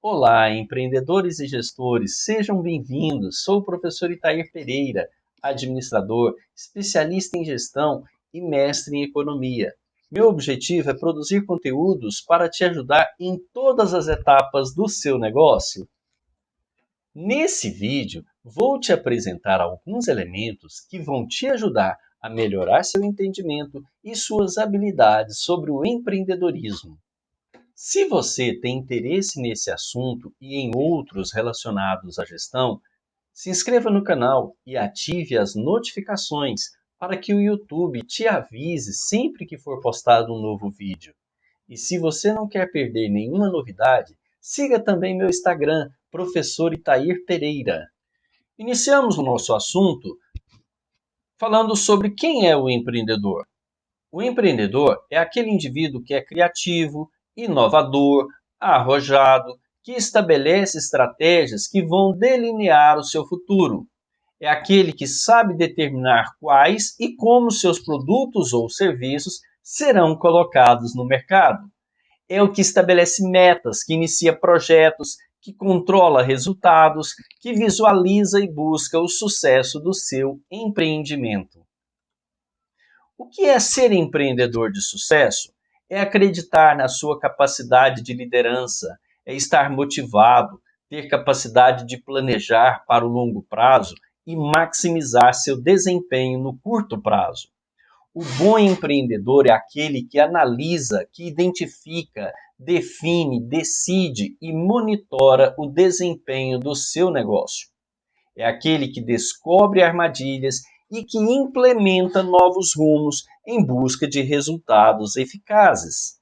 Olá, empreendedores e gestores, sejam bem-vindos. Sou o professor Itair Pereira, administrador, especialista em gestão e mestre em economia. Meu objetivo é produzir conteúdos para te ajudar em todas as etapas do seu negócio. Nesse vídeo, vou te apresentar alguns elementos que vão te ajudar a melhorar seu entendimento e suas habilidades sobre o empreendedorismo. Se você tem interesse nesse assunto e em outros relacionados à gestão, se inscreva no canal e ative as notificações para que o YouTube te avise sempre que for postado um novo vídeo. E se você não quer perder nenhuma novidade, siga também meu Instagram, Professor Itair Pereira. Iniciamos o nosso assunto falando sobre quem é o empreendedor. O empreendedor é aquele indivíduo que é criativo, inovador, arrojado, que estabelece estratégias que vão delinear o seu futuro. É aquele que sabe determinar quais e como seus produtos ou serviços serão colocados no mercado. É o que estabelece metas, que inicia projetos, que controla resultados, que visualiza e busca o sucesso do seu empreendimento. O que é ser empreendedor de sucesso? É acreditar na sua capacidade de liderança, é estar motivado, ter capacidade de planejar para o longo prazo e maximizar seu desempenho no curto prazo. O bom empreendedor é aquele que analisa, que identifica, define, decide e monitora o desempenho do seu negócio. É aquele que descobre armadilhas e que implementa novos rumos em busca de resultados eficazes.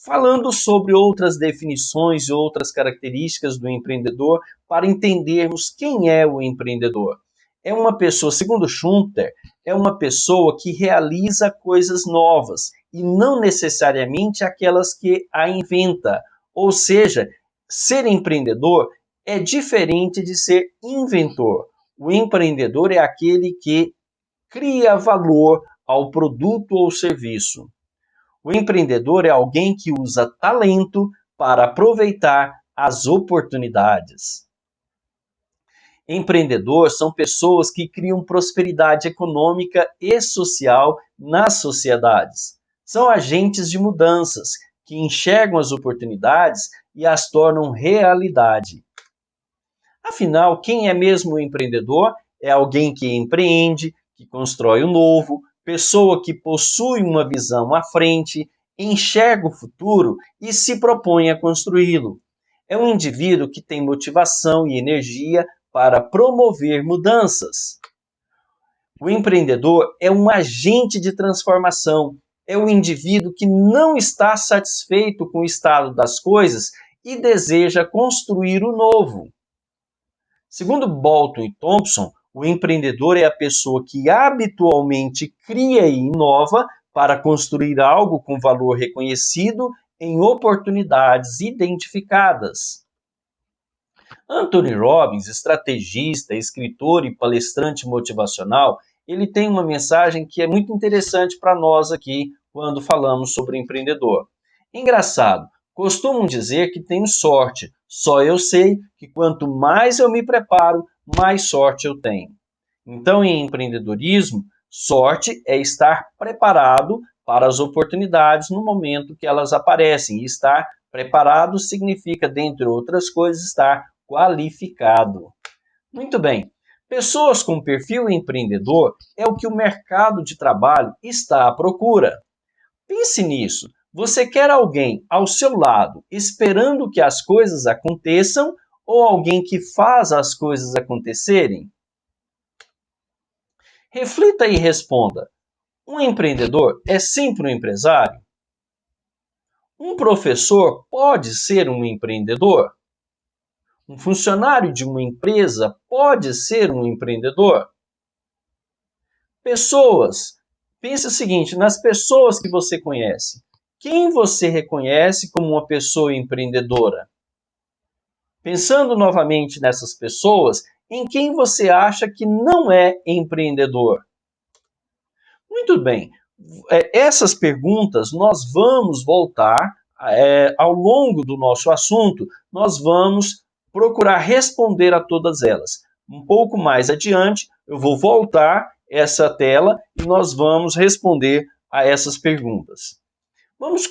Falando sobre outras definições e outras características do empreendedor, para entendermos quem é o empreendedor. É uma pessoa, segundo Schumpeter, é uma pessoa que realiza coisas novas e não necessariamente aquelas que a inventa. Ou seja, ser empreendedor é diferente de ser inventor. O empreendedor é aquele que cria valor ao produto ou serviço. O empreendedor é alguém que usa talento para aproveitar as oportunidades. Empreendedor são pessoas que criam prosperidade econômica e social nas sociedades. São agentes de mudanças que enxergam as oportunidades e as tornam realidade. Afinal, quem é mesmo o empreendedor? É alguém que empreende, que constrói o novo, pessoa que possui uma visão à frente, enxerga o futuro e se propõe a construí-lo. É um indivíduo que tem motivação e energia para promover mudanças. O empreendedor é um agente de transformação, é o indivíduo que não está satisfeito com o estado das coisas e deseja construir o novo. Segundo Bolton e Thompson, o empreendedor é a pessoa que habitualmente cria e inova para construir algo com valor reconhecido em oportunidades identificadas. Anthony Robbins, estrategista, escritor e palestrante motivacional, ele tem uma mensagem que é muito interessante para nós aqui quando falamos sobre empreendedor. Engraçado, costumam dizer que tenho sorte, só eu sei que quanto mais eu me preparo, mais sorte eu tenho. Então, em empreendedorismo, sorte é estar preparado para as oportunidades no momento que elas aparecem. E estar preparado significa, dentre outras coisas, estar qualificado. Muito bem. Pessoas com perfil empreendedor é o que o mercado de trabalho está à procura. Pense nisso. Você quer alguém ao seu lado esperando que as coisas aconteçam ou alguém que faz as coisas acontecerem? Reflita e responda. Um empreendedor é sempre um empresário? Um professor pode ser um empreendedor? Um funcionário de uma empresa pode ser um empreendedor? Pessoas. Pense o seguinte, nas pessoas que você conhece. Quem você reconhece como uma pessoa empreendedora? Pensando novamente nessas pessoas, em quem você acha que não é empreendedor? Muito bem. Essas perguntas nós vamos voltar ao longo do nosso assunto, nós vamos procurar responder a todas elas. Um pouco mais adiante, eu vou voltar essa tela e nós vamos responder a essas perguntas. Vamos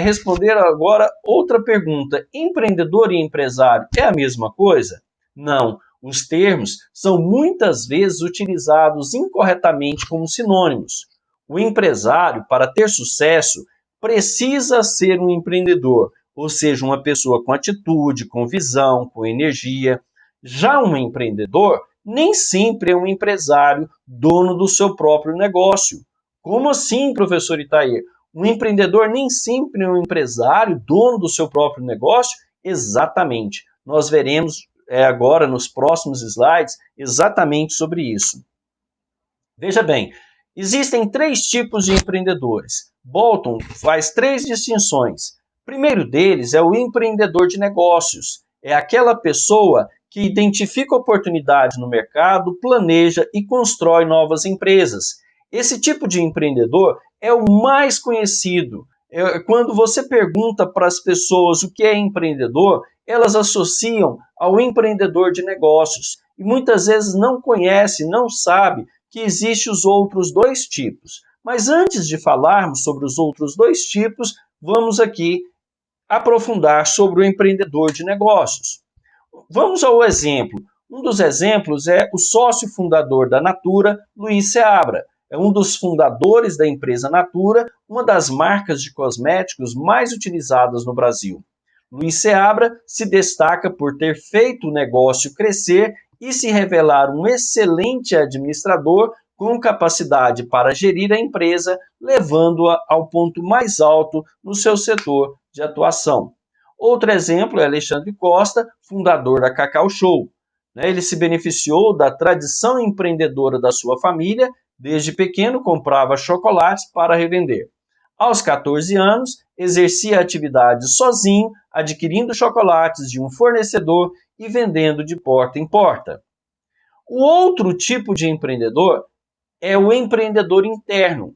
responder agora outra pergunta. Empreendedor e empresário é a mesma coisa? Não. Os termos são muitas vezes utilizados incorretamente como sinônimos. O empresário, para ter sucesso, precisa ser um empreendedor, ou seja, uma pessoa com atitude, com visão, com energia. Já um empreendedor nem sempre é um empresário dono do seu próprio negócio. Como assim, professor Itair? Um empreendedor nem sempre é um empresário dono do seu próprio negócio? Exatamente. Nós veremos agora nos próximos slides exatamente sobre isso. Veja bem, existem 3 tipos de empreendedores. Bolton faz 3 distinções. O primeiro deles é o empreendedor de negócios. É aquela pessoa que identifica oportunidades no mercado, planeja e constrói novas empresas. Esse tipo de empreendedor é o mais conhecido. Quando você pergunta para as pessoas o que é empreendedor, elas associam ao empreendedor de negócios. E muitas vezes não conhece, não sabe que existem os outros 2 tipos. Mas antes de falarmos sobre os outros 2 tipos, vamos aqui aprofundar sobre o empreendedor de negócios. Vamos ao exemplo. Um dos exemplos é o sócio fundador da Natura, Luiz Seabra. É um dos fundadores da empresa Natura, uma das marcas de cosméticos mais utilizadas no Brasil. Luiz Seabra se destaca por ter feito o negócio crescer e se revelar um excelente administrador com capacidade para gerir a empresa, levando-a ao ponto mais alto no seu setor de atuação. Outro exemplo é Alexandre Costa, fundador da Cacau Show. Ele se beneficiou da tradição empreendedora da sua família. Desde pequeno comprava chocolates para revender. Aos 14 anos, exercia a atividade sozinho, adquirindo chocolates de um fornecedor e vendendo de porta em porta. O outro tipo de empreendedor é o empreendedor interno,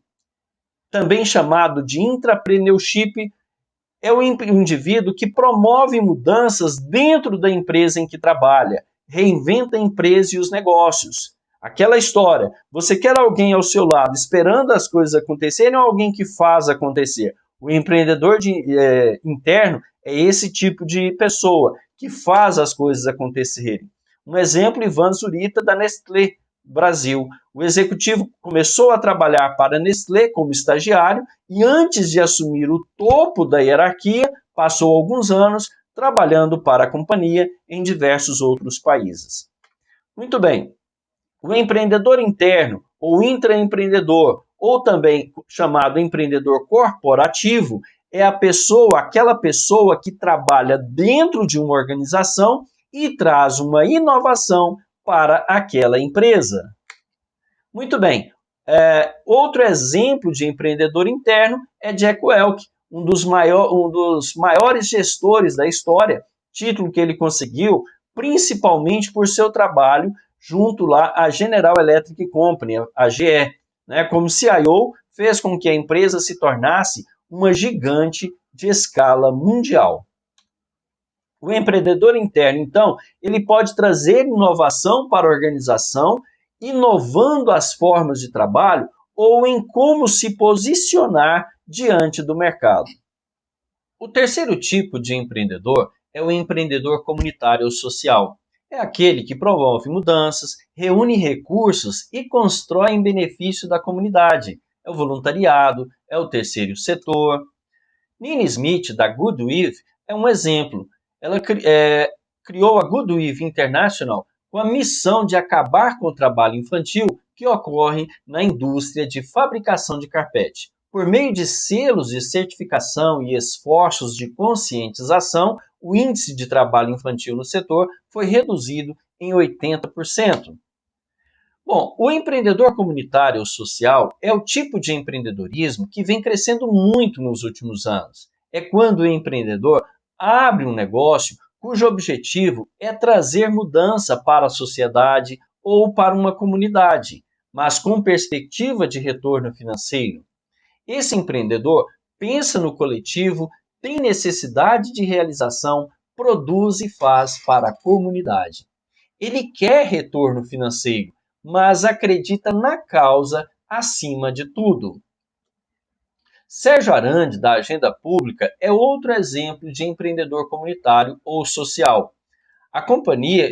também chamado de intrapreneurship. É o indivíduo que promove mudanças dentro da empresa em que trabalha, reinventa a empresa e os negócios. Aquela história, você quer alguém ao seu lado esperando as coisas acontecerem ou alguém que faz acontecer? O empreendedor interno é esse tipo de pessoa que faz as coisas acontecerem. Um exemplo, Ivan Zurita, da Nestlé Brasil. O executivo começou a trabalhar para a Nestlé como estagiário e antes de assumir o topo da hierarquia, passou alguns anos trabalhando para a companhia em diversos outros países. Muito bem. O empreendedor interno, ou intraempreendedor, ou também chamado empreendedor corporativo, é aquela pessoa que trabalha dentro de uma organização e traz uma inovação para aquela empresa. Muito bem. Outro exemplo de empreendedor interno é Jack Welch, um dos maiores gestores da história, título que ele conseguiu principalmente por seu trabalho junto lá à General Electric Company, a GE. Como CIO, fez com que a empresa se tornasse uma gigante de escala mundial. O empreendedor interno, então, ele pode trazer inovação para a organização, inovando as formas de trabalho ou em como se posicionar diante do mercado. O terceiro tipo de empreendedor é o empreendedor comunitário ou social. É aquele que promove mudanças, reúne recursos e constrói em benefício da comunidade. É o voluntariado, é o terceiro setor. Nina Smith, da Goodwive, é um exemplo. Ela criou a Goodwive International com a missão de acabar com o trabalho infantil que ocorre na indústria de fabricação de carpete. Por meio de selos de certificação e esforços de conscientização, o índice de trabalho infantil no setor foi reduzido em 80%. Bom, o empreendedor comunitário ou social é o tipo de empreendedorismo que vem crescendo muito nos últimos anos. É quando o empreendedor abre um negócio cujo objetivo é trazer mudança para a sociedade ou para uma comunidade, mas com perspectiva de retorno financeiro. Esse empreendedor pensa no coletivo tem necessidade de realização, produz e faz para a comunidade. Ele quer retorno financeiro, mas acredita na causa acima de tudo. Sérgio Arandi, da Agenda Pública, é outro exemplo de empreendedor comunitário ou social. A companhia,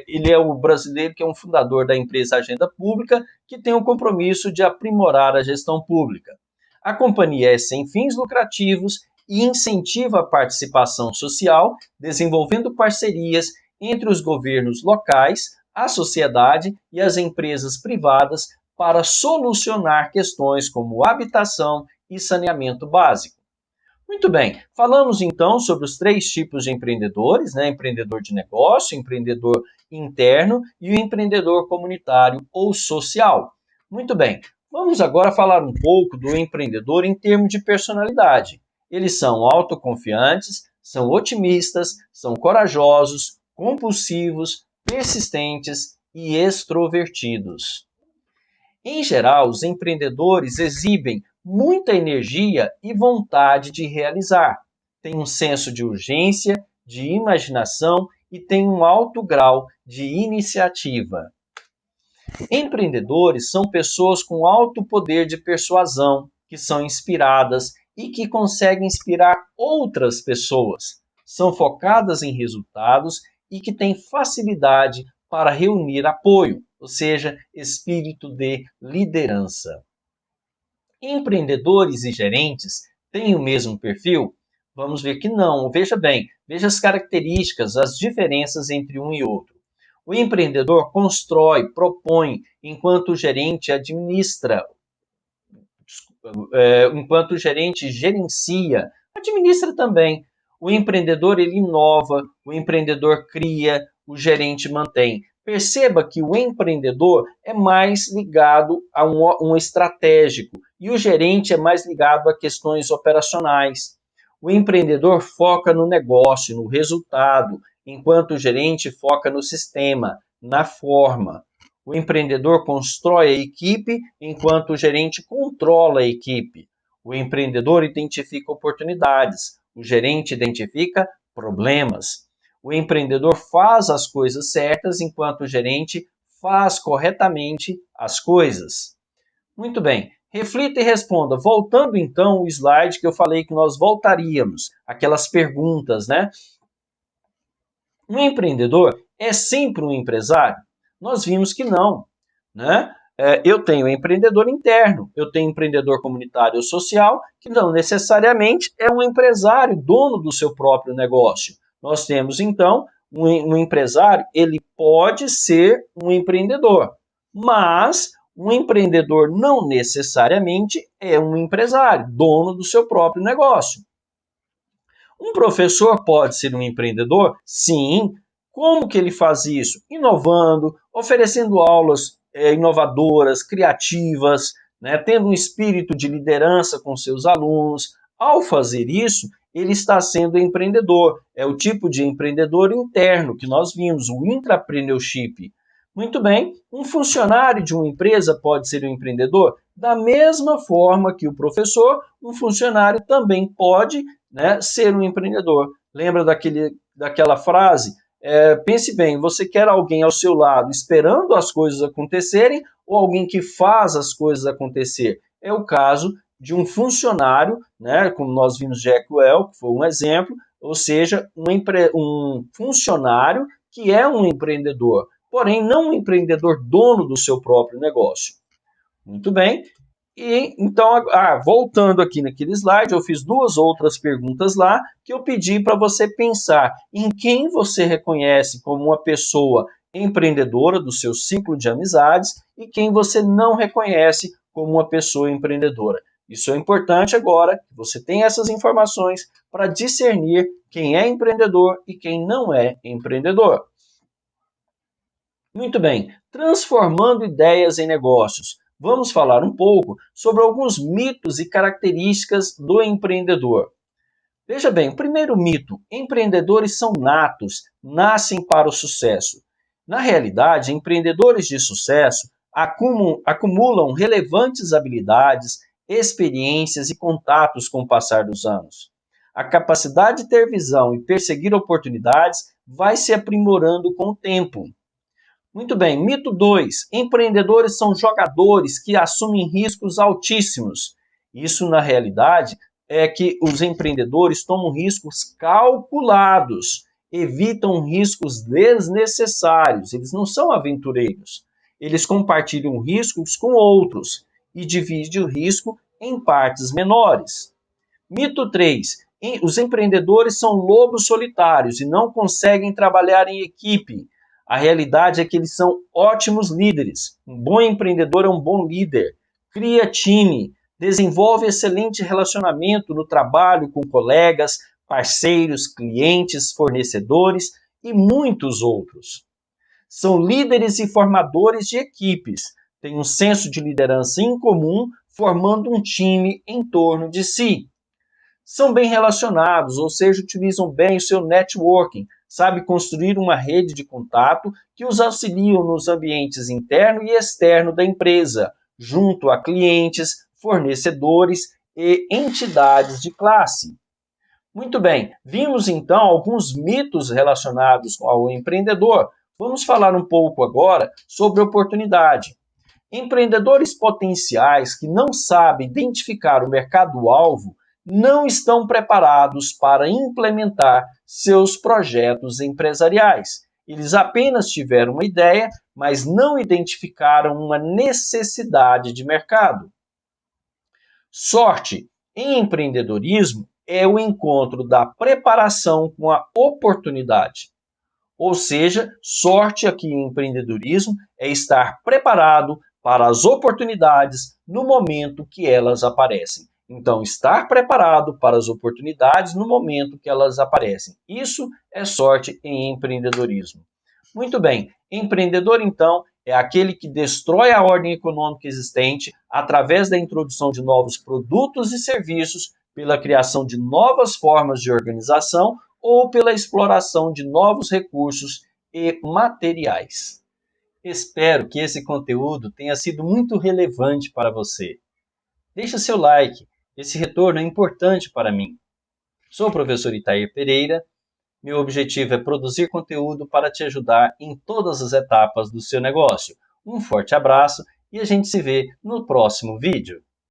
ele é o brasileiro que é um fundador da empresa Agenda Pública, que tem o compromisso de aprimorar a gestão pública. A companhia é sem fins lucrativos e incentiva a participação social, desenvolvendo parcerias entre os governos locais, a sociedade e as empresas privadas para solucionar questões como habitação e saneamento básico. Muito bem, falamos então sobre os três tipos de empreendedores, né? Empreendedor de negócio, empreendedor interno e o empreendedor comunitário ou social. Muito bem, vamos agora falar um pouco do empreendedor em termos de personalidade. Eles são autoconfiantes, são otimistas, são corajosos, compulsivos, persistentes e extrovertidos. Em geral, os empreendedores exibem muita energia e vontade de realizar. Têm um senso de urgência, de imaginação e têm um alto grau de iniciativa. Empreendedores são pessoas com alto poder de persuasão, que são inspiradas e que conseguem inspirar outras pessoas. São focadas em resultados e que têm facilidade para reunir apoio, ou seja, espírito de liderança. Empreendedores e gerentes têm o mesmo perfil? Vamos ver que não. Veja bem, veja as características, as diferenças entre um e outro. O empreendedor constrói, propõe, enquanto o gerente administra, enquanto o gerente gerencia, administra também. O empreendedor ele inova, o empreendedor cria, o gerente mantém. Perceba que o empreendedor é mais ligado a um estratégico e o gerente é mais ligado a questões operacionais. O empreendedor foca no negócio, no resultado, enquanto o gerente foca no sistema, na forma. O empreendedor constrói a equipe, enquanto o gerente controla a equipe. O empreendedor identifica oportunidades, o gerente identifica problemas. O empreendedor faz as coisas certas, enquanto o gerente faz corretamente as coisas. Muito bem, reflita e responda. Voltando então ao slide que eu falei que nós voltaríamos, aquelas perguntas, né? Um empreendedor é sempre um empresário? Nós vimos que não, né? Eu tenho empreendedor interno, eu tenho empreendedor comunitário ou social, que não necessariamente é um empresário, dono do seu próprio negócio. Nós temos, então, um empresário, ele pode ser um empreendedor, mas um empreendedor não necessariamente é um empresário, dono do seu próprio negócio. Um professor pode ser um empreendedor? Sim. Como que ele faz isso? Inovando, oferecendo aulas inovadoras, criativas, né, tendo um espírito de liderança com seus alunos. Ao fazer isso, ele está sendo empreendedor. É o tipo de empreendedor interno que nós vimos, o intrapreneurship. Muito bem, um funcionário de uma empresa pode ser um empreendedor? Da mesma forma que o professor, um funcionário também pode, né, ser um empreendedor. Lembra daquela frase? Pense bem, você quer alguém ao seu lado esperando as coisas acontecerem ou alguém que faz as coisas acontecer? É o caso de um funcionário, né, como nós vimos Jack Welch, que foi um exemplo, ou seja, um funcionário que é um empreendedor, porém não um empreendedor dono do seu próprio negócio. Muito bem. E então, voltando aqui naquele slide, eu fiz duas outras perguntas lá que eu pedi para você pensar em quem você reconhece como uma pessoa empreendedora do seu ciclo de amizades e quem você não reconhece como uma pessoa empreendedora. Isso é importante agora que você tenha essas informações para discernir quem é empreendedor e quem não é empreendedor. Muito bem, transformando ideias em negócios. Vamos falar um pouco sobre alguns mitos e características do empreendedor. Veja bem, o primeiro mito: empreendedores são natos, nascem para o sucesso. Na realidade, empreendedores de sucesso acumulam relevantes habilidades, experiências e contatos com o passar dos anos. A capacidade de ter visão e perseguir oportunidades vai se aprimorando com o tempo. Muito bem, mito 2. Empreendedores são jogadores que assumem riscos altíssimos. Isso, na realidade, é que os empreendedores tomam riscos calculados, evitam riscos desnecessários. Eles não são aventureiros. Eles compartilham riscos com outros e dividem o risco em partes menores. Mito 3. Os empreendedores são lobos solitários e não conseguem trabalhar em equipe. A realidade é que eles são ótimos líderes. Um bom empreendedor é um bom líder. Cria time, desenvolve excelente relacionamento no trabalho com colegas, parceiros, clientes, fornecedores e muitos outros. São líderes e formadores de equipes. Têm um senso de liderança em comum, formando um time em torno de si. São bem relacionados, ou seja, utilizam bem o seu networking, sabe construir uma rede de contato que os auxiliam nos ambientes interno e externo da empresa, junto a clientes, fornecedores e entidades de classe. Muito bem, vimos então alguns mitos relacionados ao empreendedor. Vamos falar um pouco agora sobre oportunidade. Empreendedores potenciais que não sabem identificar o mercado-alvo não estão preparados para implementar seus projetos empresariais. Eles apenas tiveram uma ideia, mas não identificaram uma necessidade de mercado. Sorte em empreendedorismo é o encontro da preparação com a oportunidade. Ou seja, sorte aqui em empreendedorismo é estar preparado para as oportunidades no momento que elas aparecem. Então, estar preparado para as oportunidades no momento que elas aparecem. Isso é sorte em empreendedorismo. Muito bem, empreendedor então é aquele que destrói a ordem econômica existente através da introdução de novos produtos e serviços, pela criação de novas formas de organização ou pela exploração de novos recursos e materiais. Espero que esse conteúdo tenha sido muito relevante para você. Deixe seu like, esse retorno é importante para mim. Sou o professor Itair Pereira. Meu objetivo é produzir conteúdo para te ajudar em todas as etapas do seu negócio. Um forte abraço e a gente se vê no próximo vídeo.